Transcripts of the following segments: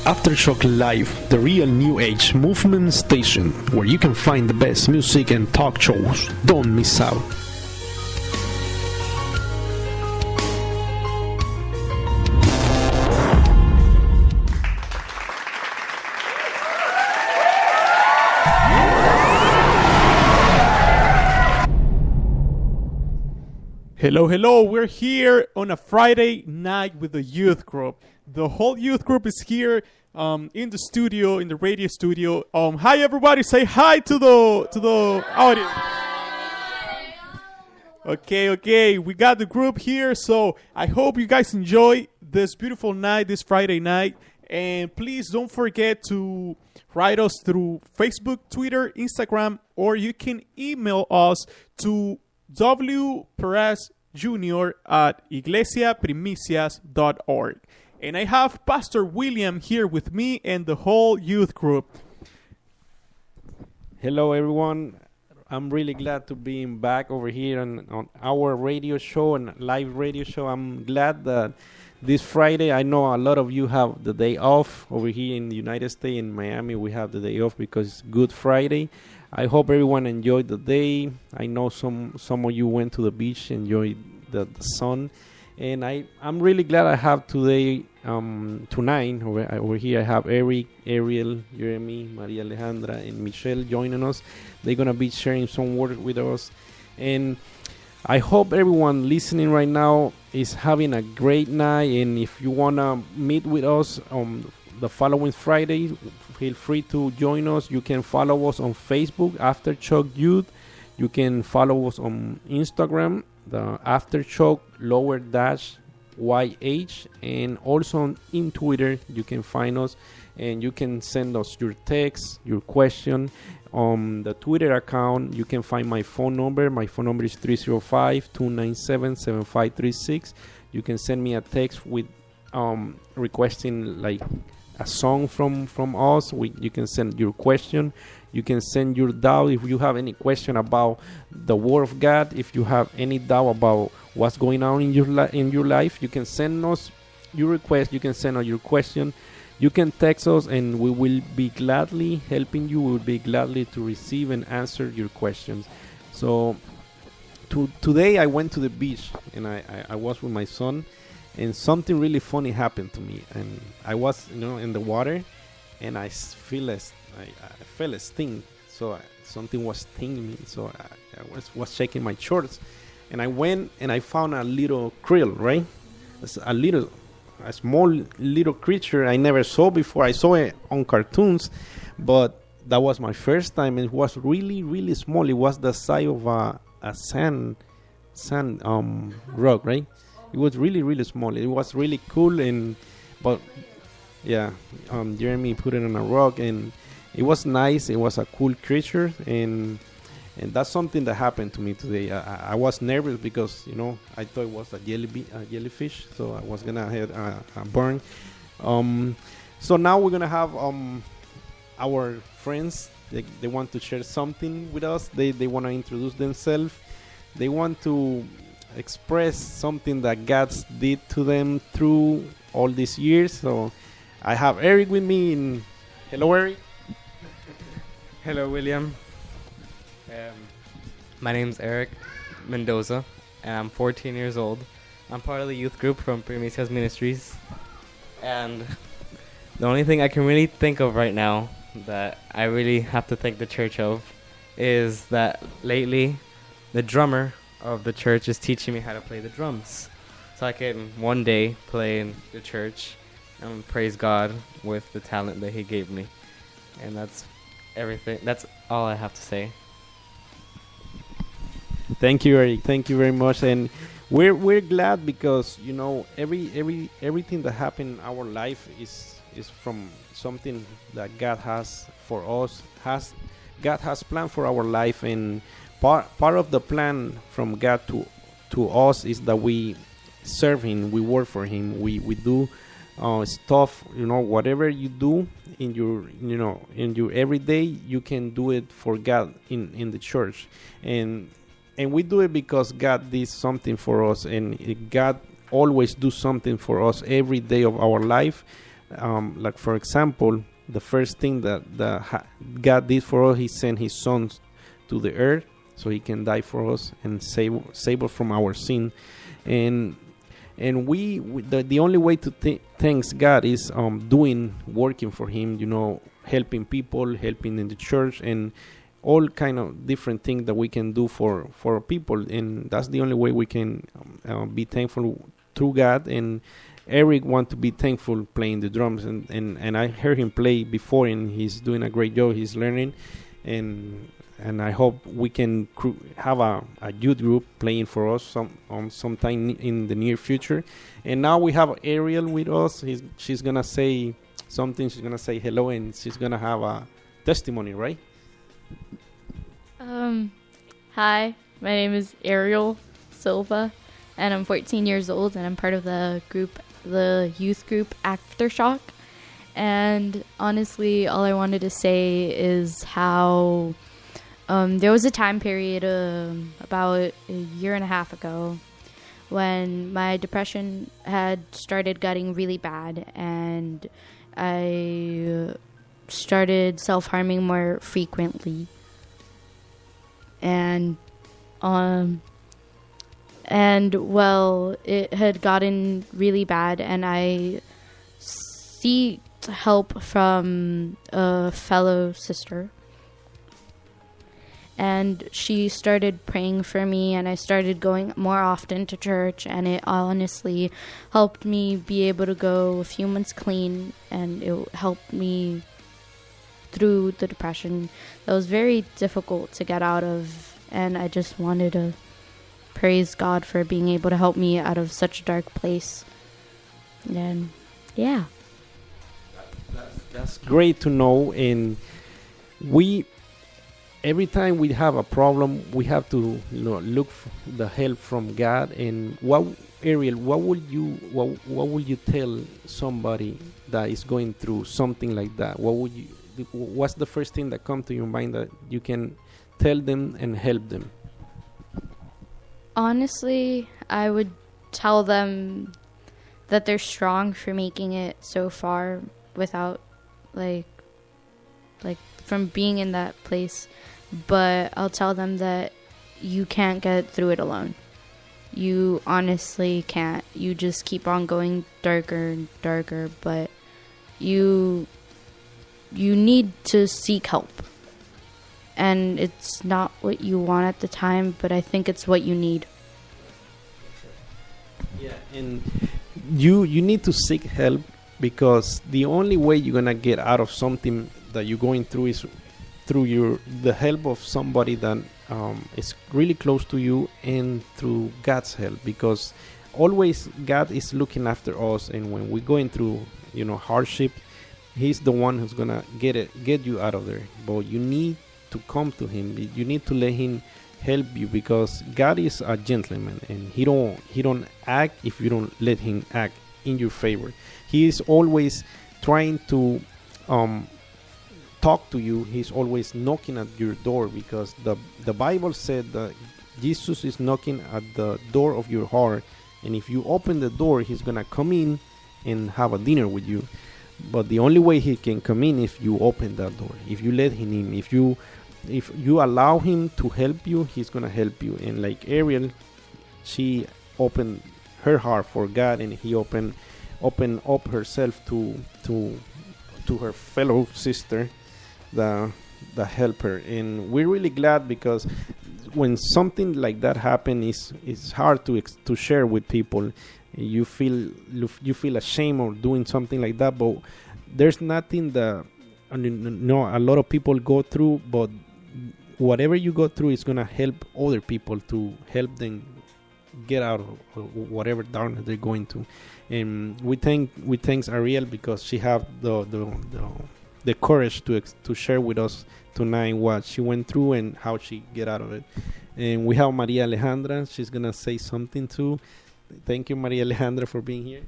Aftershock Live, the real new age movement station where you can find the best music and talk shows. Don't miss out. Hello, we're here on a Friday night with the youth group. The whole youth group is here in the studio, in the radio studio. Hi everybody, say hi to the audience. Okay, we got the group here, so I hope you guys enjoy this beautiful night, this Friday night. And please don't forget to write us through Facebook, Twitter, Instagram, or you can email us to wperezjr@iglesiaprimicias.org. And I have Pastor William here with me and the whole youth group. Hello, everyone. I'm really glad to be back over here on our radio show and live radio show. I'm glad that this Friday, I know a lot of you have the day off over here in the United States. In Miami, we have the day off because it's Good Friday. I hope everyone enjoyed the day. I know some of you went to the beach, enjoyed the sun. And I'm really glad I have tonight over here. I have Eric, Ariel, Jeremy, Maria Alejandra, and Michelle joining us. They're going to be sharing some words with us. And I hope everyone listening right now is having a great night. And if you want to meet with us on the following Friday, feel free to join us. You can follow us on Facebook, Aftershock Youth. You can follow us on Instagram, the Aftershock _YH, and also in Twitter you can find us, and you can send us your text, your question on the Twitter account. You can find my phone number. My phone number is 305-297-7536. You can send me a text with requesting like a song from us. You can send your question. You can send your doubt if you have any question about the Word of God. If you have any doubt about what's going on in your life, you can send us your request. You can send us your question. You can text us, and we will be gladly helping you. We will be gladly to receive and answer your questions. So today I went to the beach, and I was with my son, and something really funny happened to me. And I was in the water, and I felt a sting. So something was stinging me. So I was checking my shorts, and I went and I found a little krill, right? It's a small little creature I never saw before. I saw it on cartoons, but that was my first time. It was really, really small. It was the size of a sand rock, right? It was really, really small. It was really cool, Jeremy put it on a rock, and it was nice. It was a cool creature, and that's something that happened to me today. I was nervous because I thought it was a jellyfish, so I was gonna have a burn. So now we're gonna have our friends. They want to share something with us. They want to introduce themselves. They want to express something that God did to them through all these years. So I have Eric with me. Hello, Eric. Hello, William. My name's Eric Mendoza, and I'm 14 years old. I'm part of the youth group from Primicias Ministries. And the only thing I can really think of right now that I really have to thank the church of is that lately the drummer of the church is teaching me how to play the drums, so I can one day play in the church and praise God with the talent that he gave me. And that's everything. That's all I have to say. Thank you, Eric. Thank you very much. And we're glad because everything that happened in our life is from something that God has for us. God has planned for our life, and part of the plan from God to us is that we serve Him, we work for Him, we do stuff. Whatever you do in your everyday, you can do it for God in the church, and we do it because God did something for us, and God always do something for us every day of our life. Like for example, the first thing that God did for us, He sent His Son to the earth so He can die for us and save us from our sin. And we the only way to thanks God is working for Him, helping people, helping in the church, and all kind of different things that we can do for people. And that's the only way we can be thankful through God. And Eric want to be thankful playing the drums, and I heard him play before, and he's doing a great job. He's learning, and I hope we can have a youth group playing for us sometime in the near future. And now we have Ariel with us. She's gonna say something. She's gonna say hello, and she's gonna have a testimony, right? Hi, my name is Ariel Silva, and I'm 14 years old, and I'm part of the youth group Aftershock. And honestly, all I wanted to say is how there was a time period about a year and a half ago when my depression had started getting really bad, and I started self-harming more frequently. And well, it had gotten really bad, and I sought help from a fellow sister. And she started praying for me, and I started going more often to church, and it honestly helped me be able to go a few months clean, and it helped me through the depression that was very difficult to get out of. And I just wanted to praise God for being able to help me out of such a dark place. And yeah, that's great to know. And every time we have a problem, we have to look for the help from God. And Ariel, what would you tell somebody that is going through something like that? What's the first thing that comes to your mind that you can tell them and help them? Honestly, I would tell them that they're strong for making it so far without like from being in that place. But I'll tell them that you can't get through it alone. You honestly can't. You just keep on going darker and darker, but you need to seek help. And it's not what you want at the time, but I think it's what you need. Yeah, and you need to seek help, because the only way you're gonna get out of something that you're going through is through the help of somebody that is really close to you, and through God's help, because always God is looking after us, and when we're going through hardship, He's the one who's gonna get you out of there. But you need to come to Him. You need to let Him help you, because God is a gentleman, and He don't act if you don't let Him act in your favor. He is always trying to talk to you. He's always knocking at your door, because the Bible said that Jesus is knocking at the door of your heart, and if you open the door, He's gonna come in and have a dinner with you. But the only way He can come in if you open that door, if you let Him in, if you allow Him to help you, He's gonna help you. And like Ariel, she opened her heart for God, and He opened up herself to her fellow sister, the helper. And we're really glad, because when something like that happens, it's hard to share with people. You feel ashamed of doing something like that, but there's nothing that a lot of people go through, but whatever you go through is gonna help other people, to help them get out of whatever darkness they're going to. And we thanks Ariel, because she have the courage to share with us tonight what she went through and how she get out of it. And we have Maria Alejandra. She's gonna say something too. Thank you, Maria Alejandra, for being here.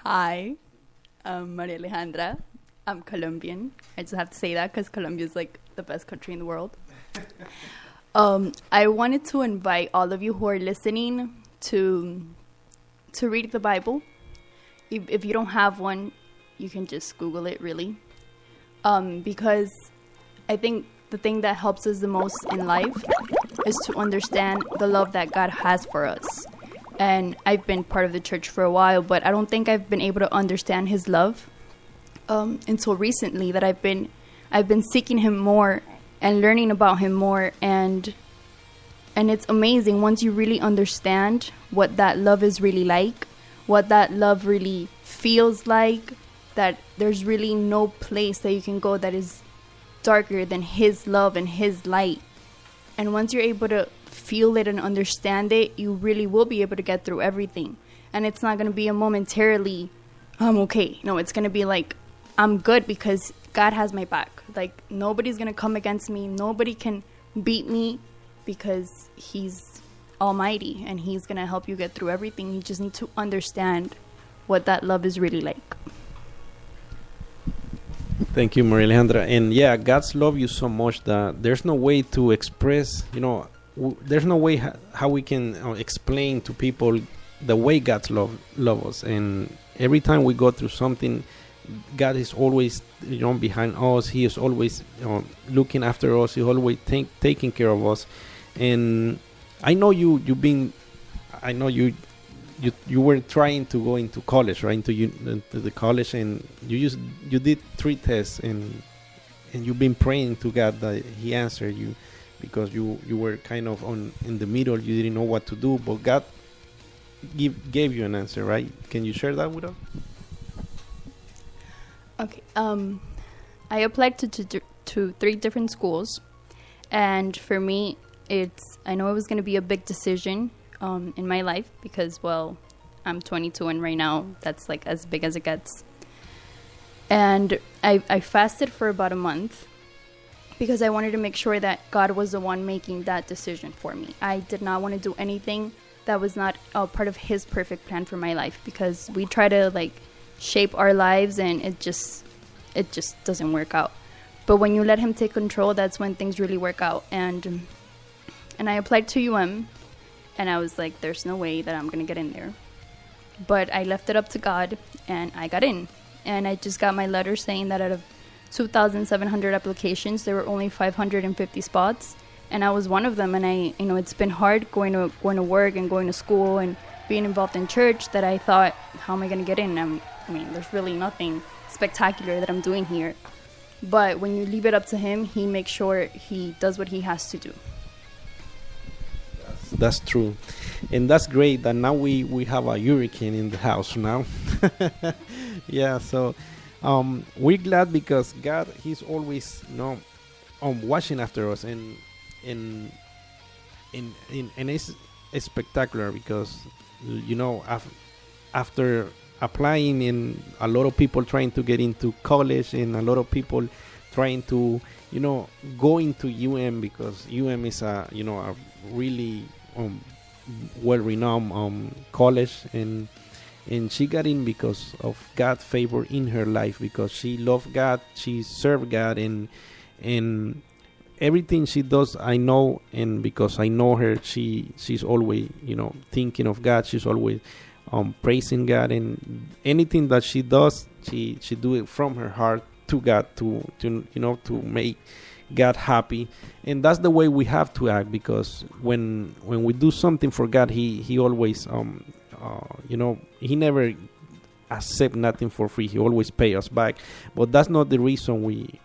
Hi, I'm Maria Alejandra. I'm Colombian. I just have to say that because Colombia is like the best country in the world. I wanted to invite all of you who are listening to read the Bible. if you don't have one, you can just Google it, really. Because I think the thing that helps us the most in life is to understand the love that God has for us. And I've been part of the church for a while, but I don't think I've been able to understand his love until recently, that I've been seeking him more and learning about him more, and it's amazing once you really understand what that love is really like, what that love really feels like, that there's really no place that you can go that is darker than his love and his light. And once you're able to feel it and understand it, you really will be able to get through everything. And it's not going to be a momentarily, I'm okay. No, it's going to be like, I'm good because God has my back. Like, nobody's going to come against me. Nobody can beat me because he's almighty and he's going to help you get through everything. You just need to understand what that love is really like. Thank you, Maria Alejandra. And yeah, God's love you so much that there's no way to express, there's no way how we can explain to people the way God's love us. And every time we go through something, God is always, behind us. He is always looking after us. He's always taking care of us. And I know you were trying to go into college, right? Into the college, and you did 3 tests, and you've been praying to God that He answered you, because you were kind of in the middle. You didn't know what to do, but God gave you an answer, right? Can you share that with us? Okay. I applied to 3 different schools, and for me, I know it was going to be a big decision in my life because, well, I'm 22 and right now that's like as big as it gets. And I fasted for about a month because I wanted to make sure that God was the one making that decision for me. I did not want to do anything that was not part of His perfect plan for my life, because we try to shape our lives and it just doesn't work out. But when you let Him take control, that's when things really work out. And I applied to UM, and I was like, there's no way that I'm going to get in there. But I left it up to God, and I got in. And I just got my letter saying that out of 2,700 applications, there were only 550 spots. And I was one of them. And it's been hard going to work and going to school and being involved in church, that I thought, how am I going to get in? There's really nothing spectacular that I'm doing here. But when you leave it up to Him, He makes sure He does what He has to do. That's true. And that's great that now we have a hurricane in the house now. Yeah, so we're glad because God, He's always watching after us, and it's spectacular because after applying, and a lot of people trying to get into college, and a lot of people trying to go into because UM is a really well-renowned college, and she got in because of God's favor in her life, because she loved God, she served God, and everything she does, I know, and because I know her, she's always thinking of God. She's always praising God, and anything that she does, she do it from her heart to God, to make God happy. And that's the way we have to act, because when we do something for God, he always He never accept nothing for free. He always pay us back. But that's not the reason we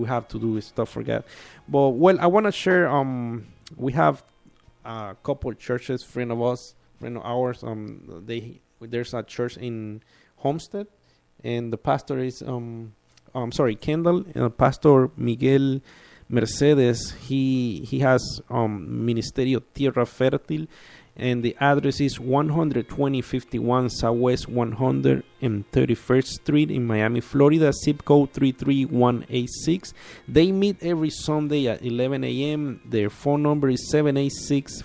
have to do stuff for God. But I want to share. We have a couple churches, friend of ours. There's a church in Homestead, and the pastor is Kendall. Pastor Miguel Mercedes. He has Ministerio Tierra Fértil, and the address is 12051 Southwest 131st Street in Miami, Florida, zip code 33186. They meet every Sunday at 11 a.m. Their phone number is 786